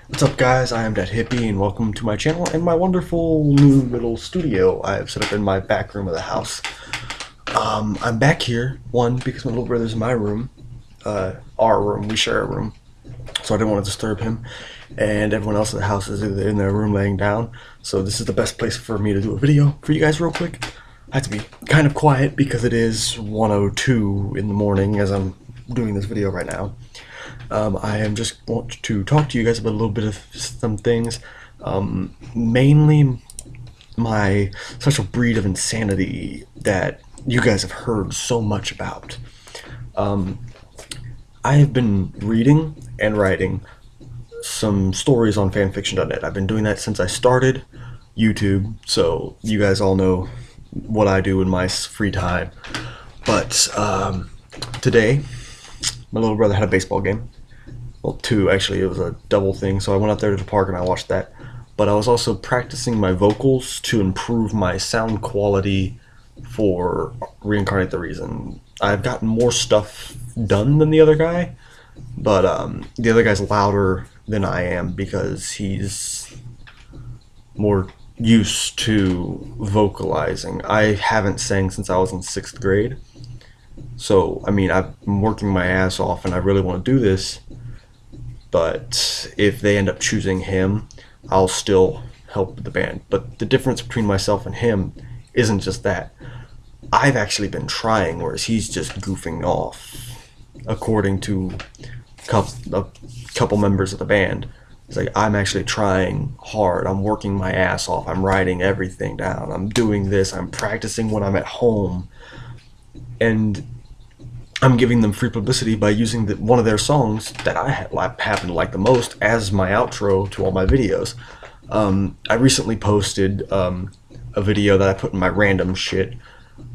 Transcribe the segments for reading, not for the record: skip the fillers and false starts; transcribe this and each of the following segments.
What's up guys, I am Dat Hippie and welcome to my channel and my wonderful new little studio I have set up in my back room of the house. I'm back here, one, because my little brother's in my room, our room, we share a room, so I didn't want to disturb him, and everyone else in the house is either in their room laying down, so this is the best place for me to do a video for you guys real quick. I have to be kind of quiet because it is 1:02 in the morning as I'm doing this video right now. I am just want to talk to you guys about a little bit of some things, mainly my special breed of insanity that you guys have heard so much about. I have been reading and writing some stories on fanfiction.net. I've been doing that since I started YouTube, so you guys all know what I do in my free time. But today, my little brother had a baseball game. Well, two actually. It was a double thing, so I went out there to the park and I watched that. But I was also practicing my vocals to improve my sound quality for Reincarnate the Reason. I've gotten more stuff done than the other guy, but the other guy's louder than I am because he's more used to vocalizing. I haven't sang since I was in 6th grade. So, I mean, I'm working my ass off and I really want to do this, but if they end up choosing him, I'll still help the band. But the difference between myself and him isn't just that. I've actually been trying, whereas he's just goofing off, according to a couple members of the band. It's like, I'm actually trying hard. I'm working my ass off. I'm writing everything down. I'm doing this. I'm practicing when I'm at home. And I'm giving them free publicity by using one of their songs that I happen to like the most as my outro to all my videos. I recently posted a video that I put in my random shit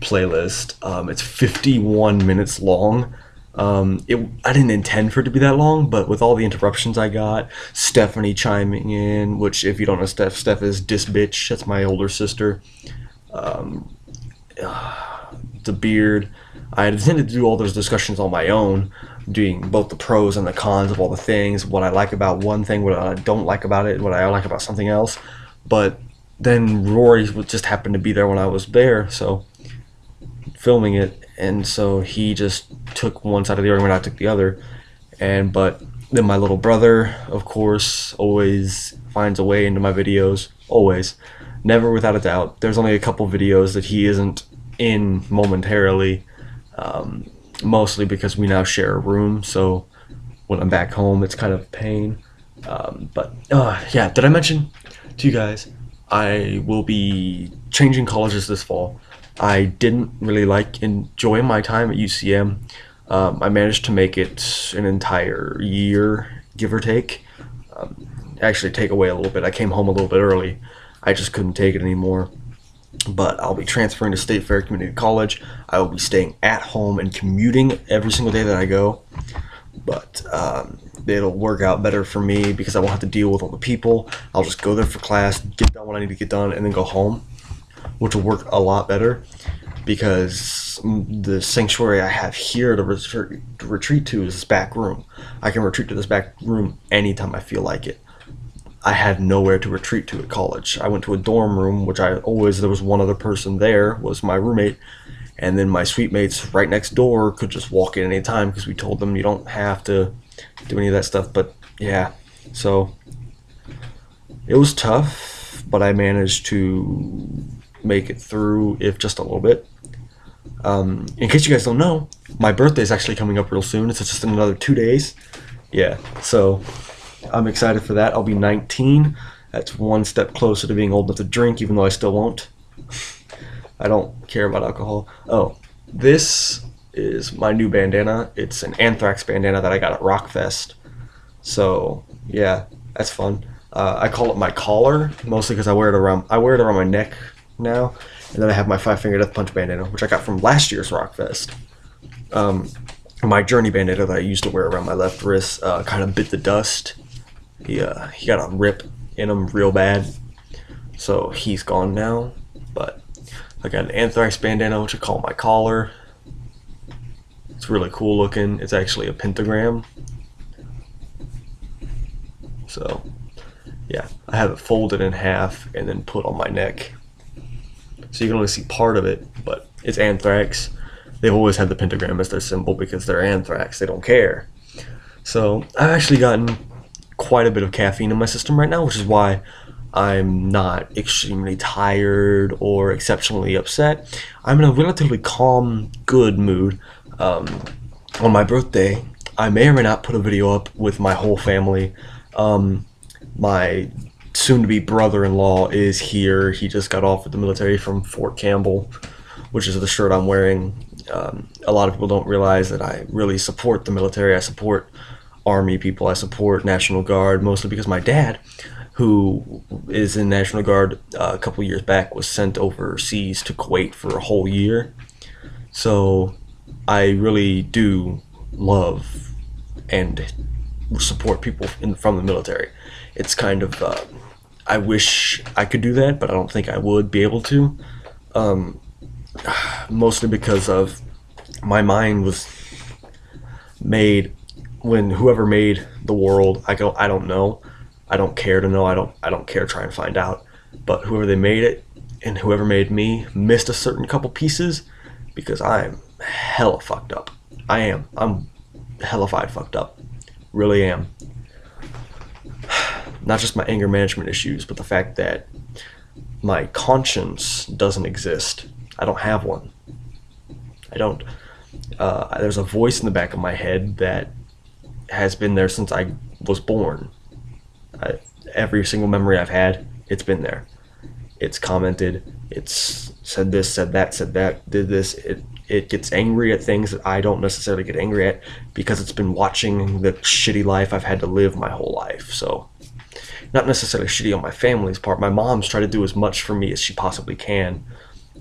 playlist. It's 51 minutes long. I didn't intend for it to be that long, but with all the interruptions I got, Stephanie chiming in, which if you don't know Steph is Dis Bitch, that's my older sister. The Beard. I had intended to do all those discussions on my own, doing both the pros and the cons of all the things, what I like about one thing, what I don't like about it, what I like about something else. But then Rory just happened to be there when I was there, so filming it, and so he just took one side of the argument, I took the other. But then my little brother, of course, always finds a way into my videos, always, never without a doubt. There's only a couple videos that he isn't in momentarily, mostly because we now share a room, so when I'm back home it's kind of a pain. Yeah, did I mention to you guys I will be changing colleges this fall? I didn't really enjoy my time at UCM. I managed to make it an entire year, give or take. Actually take away a little bit. I came home a little bit early. I just couldn't take it anymore. But I'll be transferring to State Fair Community College. I will be staying at home and commuting every single day that I go. But it'll work out better for me because I won't have to deal with all the people. I'll just go there for class, get done what I need to get done, and then go home, which will work a lot better because the sanctuary I have here to retreat to is this back room. I can retreat to this back room anytime I feel like it. I had nowhere to retreat to at college. I went to a dorm room, which there was one other person there, was my roommate, and then my suite mates right next door could just walk in any time because we told them you don't have to do any of that stuff. But yeah, so it was tough, but I managed to make it through, if just a little bit. In case you guys don't know, my birthday is actually coming up real soon. It's just in another 2 days. Yeah, so I'm excited for that. I'll be 19. That's one step closer to being old enough to drink, even though I still won't. I don't care about alcohol. Oh, this is my new bandana. It's an Anthrax bandana that I got at Rockfest. So yeah, that's fun. I call it my collar, mostly because I wear it around my neck now. And then I have my 5-Finger Death Punch bandana, which I got from last year's Rockfest. My Journey bandana that I used to wear around my left wrist kind of bit the dust. He got a rip in him real bad, so he's gone now. But I got an Anthrax bandana, which I call my collar. It's really cool looking. It's actually a pentagram. So yeah, I have it folded in half and then put on my neck. So you can only see part of it, but it's anthrax. They've always had the pentagram as their symbol because they're anthrax. They don't care. So I've actually gotten quite a bit of caffeine in my system right now, which is why I'm not extremely tired or exceptionally upset. I'm in a relatively calm, good mood. On my birthday, I may or may not put a video up with my whole family. My soon-to-be brother-in-law is here. He just got off with the military from Fort Campbell, which is the shirt I'm wearing. A lot of people don't realize that I really support the military. I support Army people. I support National Guard, mostly because my dad, who is in National Guard a couple years back, was sent overseas to Kuwait for a whole year. So I really do love and support people from the military. It's kind of, I wish I could do that, but I don't think I would be able to. Mostly because of my mind was made when whoever made the world, I don't know. I don't care to know. I don't care to try and find out. But whoever they made it and whoever made me missed a certain couple pieces because I'm hella fucked up. I'm hellified fucked up. Really am. Not just my anger management issues, but the fact that my conscience doesn't exist. I don't have one. I don't. There's a voice in the back of my head that has been there since I was born. Every single memory I've had, it's been there. It's commented. It's said this, said that, did this. It gets angry at things that I don't necessarily get angry at because it's been watching the shitty life I've had to live my whole life. So, not necessarily shitty on my family's part. My mom's tried to do as much for me as she possibly can,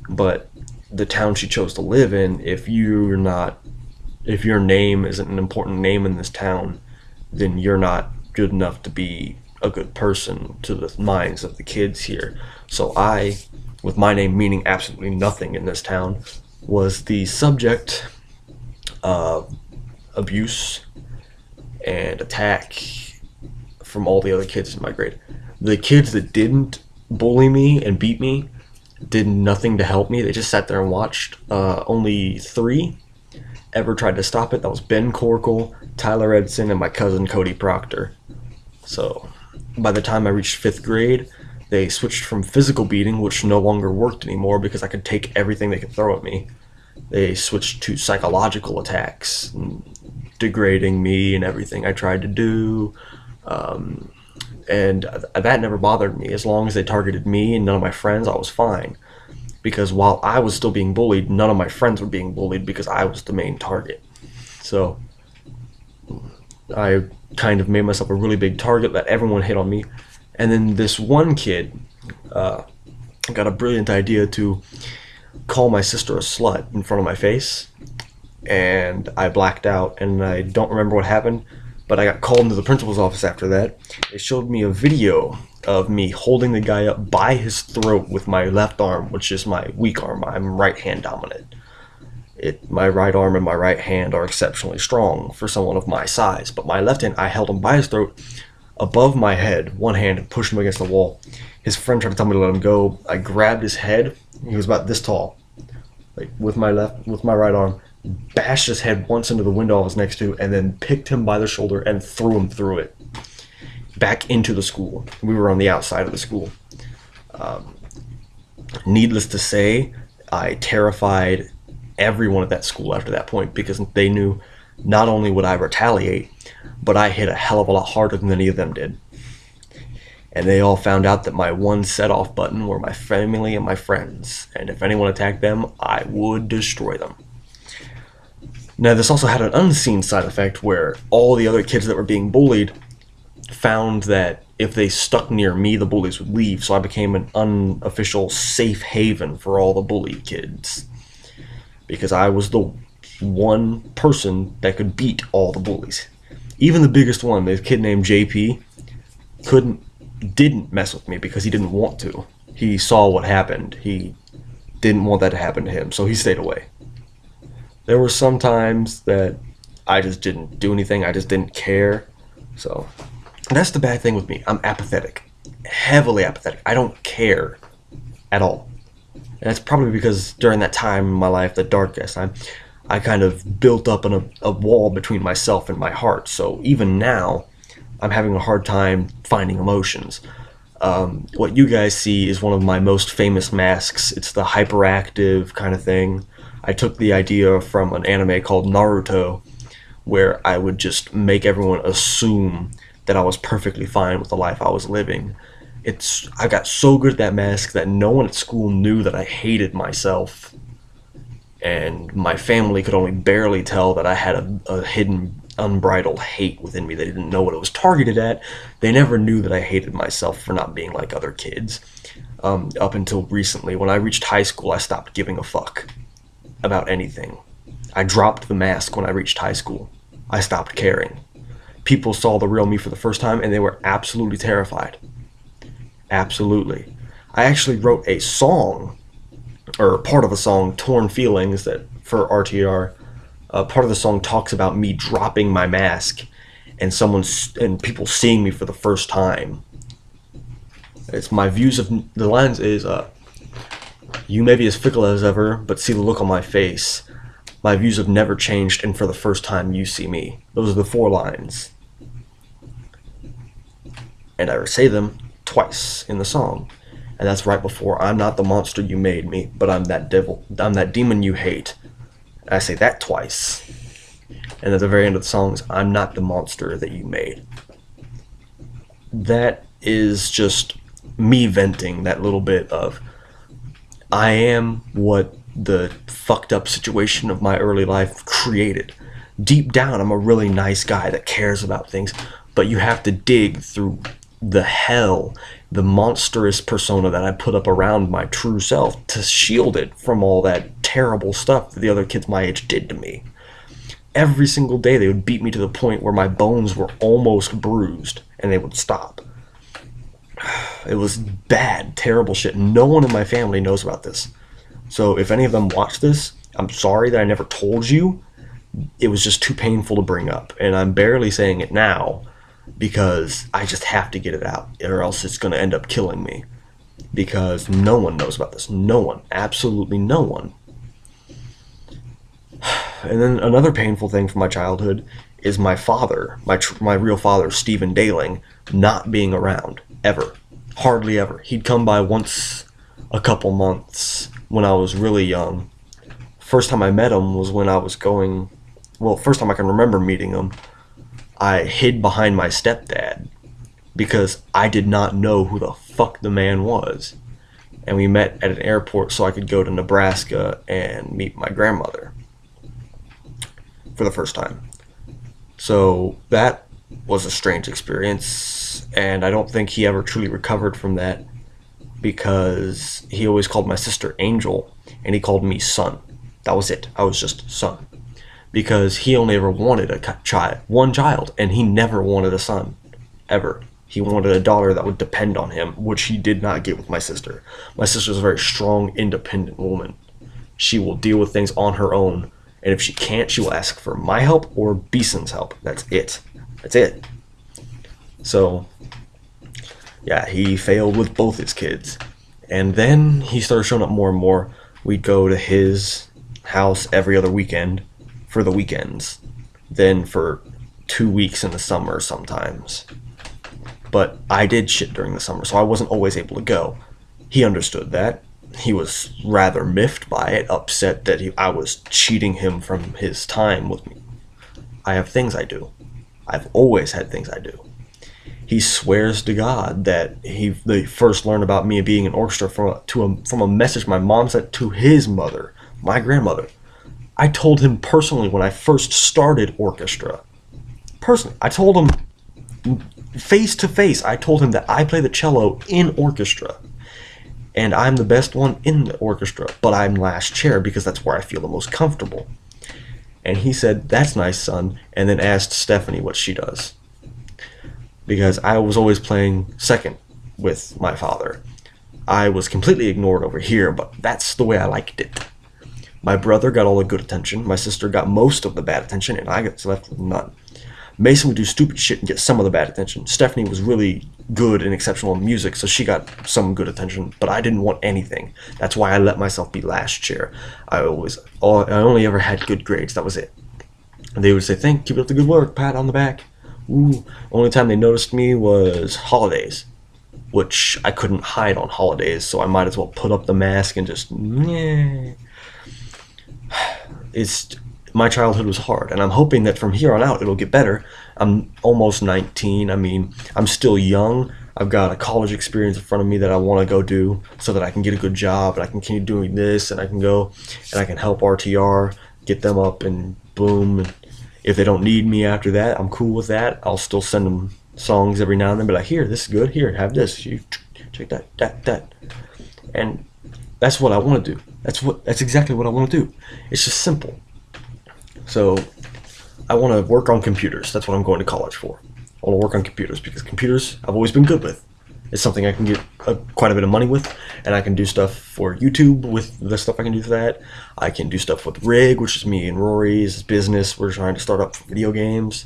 but the town she chose to live in, if your name isn't an important name in this town, then you're not good enough to be a good person to the minds of the kids here. So I, with my name meaning absolutely nothing in this town, was the subject of abuse and attack from all the other kids in my grade. The kids that didn't bully me and beat me did nothing to help me. They just sat there and watched. Only 3 ever tried to stop it. That was Ben Corkle, Tyler Edson, and my cousin Cody Proctor. So by the time I reached 5th grade, they switched from physical beating, which no longer worked anymore because I could take everything they could throw at me. They switched to psychological attacks, degrading me and everything I tried to do. And that never bothered me. As long as they targeted me and none of my friends, I was fine. Because while I was still being bullied, none of my friends were being bullied because I was the main target. So I kind of made myself a really big target, let everyone hit on me. And then this one kid got a brilliant idea to call my sister a slut in front of my face. And I blacked out, and I don't remember what happened, but I got called into the principal's office after that. They showed me a video of me holding the guy up by his throat with my left arm, which is my weak arm. I'm right hand dominant. My right arm and my right hand are exceptionally strong for someone of my size, but my left hand, I held him by his throat above my head, one hand, and pushed him against the wall. His friend tried to tell me to let him go. I grabbed his head. He was about this tall, like with my right arm, bashed his head once into the window I was next to, and then picked him by the shoulder and threw him through it back into the school. We were on the outside of the school. Needless to say, I terrified everyone at that school after that point because they knew not only would I retaliate, but I hit a hell of a lot harder than any of them did. And they all found out that my one set-off button were my family and my friends, and if anyone attacked them, I would destroy them. Now, this also had an unseen side effect where all the other kids that were being bullied found that if they stuck near me, the bullies would leave, so I became an unofficial safe haven for all the bullied kids. Because I was the one person that could beat all the bullies. Even the biggest one, this kid named JP, didn't mess with me because he didn't want to. He saw what happened. He didn't want that to happen to him, so he stayed away. There were some times that I just didn't do anything. I just didn't care. So That's the bad thing with me. I'm apathetic, heavily apathetic. I don't care at all. And that's probably because during that time in my life, the darkest, I kind of built up a wall between myself and my heart. So even now, I'm having a hard time finding emotions. What you guys see is one of my most famous masks. It's the hyperactive kind of thing. I took the idea from an anime called Naruto, where I would just make everyone assume that I was perfectly fine with the life I was living. I got so good at that mask that no one at school knew that I hated myself, and my family could only barely tell that I had a hidden unbridled hate within me. They didn't know what it was targeted at. They never knew that I hated myself for not being like other kids. Up until recently, when I reached high school, I stopped giving a fuck about anything. I dropped the mask when I reached high school. I stopped caring. People saw the real me for the first time and they were absolutely terrified. Absolutely. I actually wrote a song, or part of a song, Torn Feelings, that for RTR. Part of the song talks about me dropping my mask and people seeing me for the first time. It's my views of the lines is you may be as fickle as ever, but see the look on my face. My views have never changed, and for the first time you see me. Those are the 4 lines. And I say them twice in the song. And that's right before I'm not the monster you made me, but I'm that devil. I'm that demon you hate. I say that twice. And at the very end of the song is, I'm not the monster that you made. That is just me venting that little bit of, I am what the fucked up situation of my early life created. Deep down, I'm a really nice guy that cares about things, but you have to dig through the hell, the monstrous persona that I put up around my true self to shield it from all that terrible stuff that the other kids my age did to me. Every single day they would beat me to the point where my bones were almost bruised and they would stop. It was bad, terrible shit. No one in my family knows about this. So if any of them watch this, I'm sorry that I never told you. It was just too painful to bring up. And I'm barely saying it now because I just have to get it out, or else it's going to end up killing me. Because no one knows about this. No one. Absolutely no one. And then another painful thing from my childhood is my father, my real father, Stephen Daling, not being around. Ever. Hardly ever. He'd come by once a couple months when I was really young. First time I met him was when I was going... Well, first time I can remember meeting him, I hid behind my stepdad because I did not know who the fuck the man was. And we met at an airport so I could go to Nebraska and meet my grandmother for the first time. So that was a strange experience, and I don't think he ever truly recovered from that because he always called my sister Angel and he called me son. That was it. I was just son. Because he only ever wanted one child, and he never wanted a son, ever. He wanted a daughter that would depend on him, which he did not get with my sister. My sister's a very strong, independent woman. She will deal with things on her own, and if she can't, she will ask for my help or Beeson's help. That's it. That's it. So, yeah, he failed with both his kids. And then he started showing up more and more. We'd go to his house every other weekend for the weekends, then for 2 weeks in the summer sometimes. But I did shit during the summer, so I wasn't always able to go. He understood that. He was rather miffed by it, upset that I was cheating him from his time with me. I have things I do. I've always had things I do. He swears to God that they first learned about me being in orchestra from a message my mom sent to his mother, my grandmother. I told him personally when I first started orchestra. Personally, I told him face to face. I told him that I play the cello in orchestra. And I'm the best one in the orchestra, but I'm last chair because that's where I feel the most comfortable. And he said, "That's nice, son," and then asked Stephanie what she does. Because I was always playing second with my father. I was completely ignored over here, but that's the way I liked it. My brother got all the good attention, my sister got most of the bad attention, and I got left with none. Mason would do stupid shit and get some of the bad attention. Stephanie was really good and exceptional in music, so she got some good attention, but I didn't want anything. That's why I let myself be last chair. I only ever had good grades. That was it. And they would say, keep up the good work, pat on the back. Ooh. Only time they noticed me was holidays, which I couldn't hide on holidays, so I might as well put up the mask and just, yeah. My childhood was hard, and I'm hoping that from here on out it'll get better. I'm almost 19. I mean, I'm still young. I've got a college experience in front of me that I want to go do so that I can get a good job and I can continue doing this, and I can go and I can help RTR, get them up and boom. And if they don't need me after that, I'm cool with that. I'll still send them songs every now and then, be like, here, this is good. Here, have this. You check that. And that's what I want to do. That's exactly what I want to do. It's just simple. So I want to work on computers. That's what I'm going to college for. I want to work on computers because computers I've always been good with. It's something I can get quite a bit of money with, and I can do stuff for YouTube with the stuff I can do for that. I can do stuff with Rig, which is me and Rory's business. We're trying to start up video games.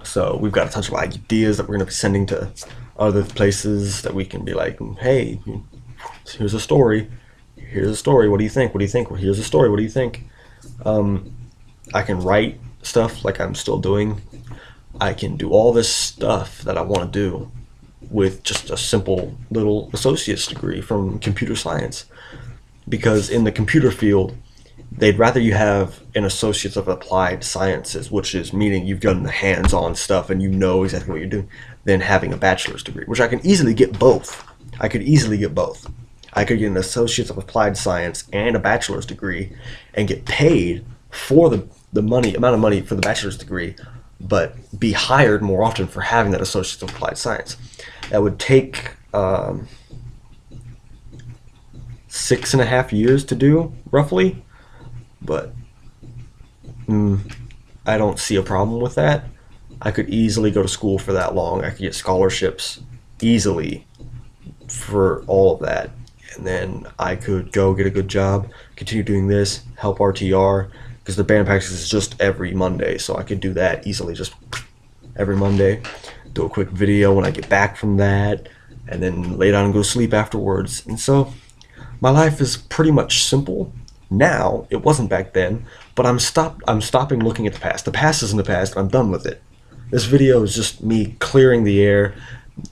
So we've got a bunch of ideas that we're going to be sending to other places that we can be like, hey, here's a story. Here's a story. What do you think? What do you think? Well, here's a story. What do you think? I can write stuff like I'm still doing. I can do all this stuff that I want to do with just a simple little associate's degree from computer science. Because in the computer field, they'd rather you have an associate's of applied sciences, which is meaning you've done the hands-on stuff and you know exactly what you're doing, than having a bachelor's degree, which I can easily get both. I could get an associate's of applied science and a bachelor's degree and get paid for the amount of money for the bachelor's degree, but be hired more often for having that associate's of applied science. That would take 6.5 years to do, roughly, but I don't see a problem with that. I could easily go to school for that long. I could get scholarships easily for all of that. And then I could go get a good job, continue doing this, help RTR, because the band practice is just every Monday, so I could do that easily, just every Monday, do a quick video when I get back from that, and then lay down and go to sleep afterwards. And so my life is pretty much simple now. It wasn't back then, but I'm stopping looking at the past. The past is in the past, and I'm done with it. This video is just me clearing the air,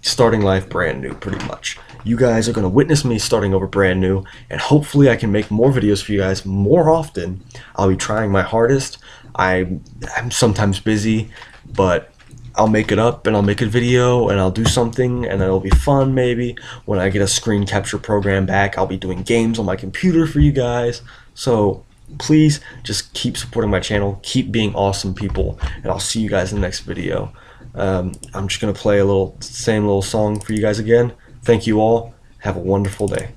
starting life brand new, pretty much. You guys are going to witness me starting over brand new, and hopefully I can make more videos for you guys more often. I'll be trying my hardest. I'm sometimes busy, but I'll make it up, and I'll make a video, and I'll do something, and it'll be fun maybe. When I get a screen capture program back, I'll be doing games on my computer for you guys. So please just keep supporting my channel, keep being awesome people, and I'll see you guys in the next video. I'm just going to play same little song for you guys again. Thank you all. Have a wonderful day.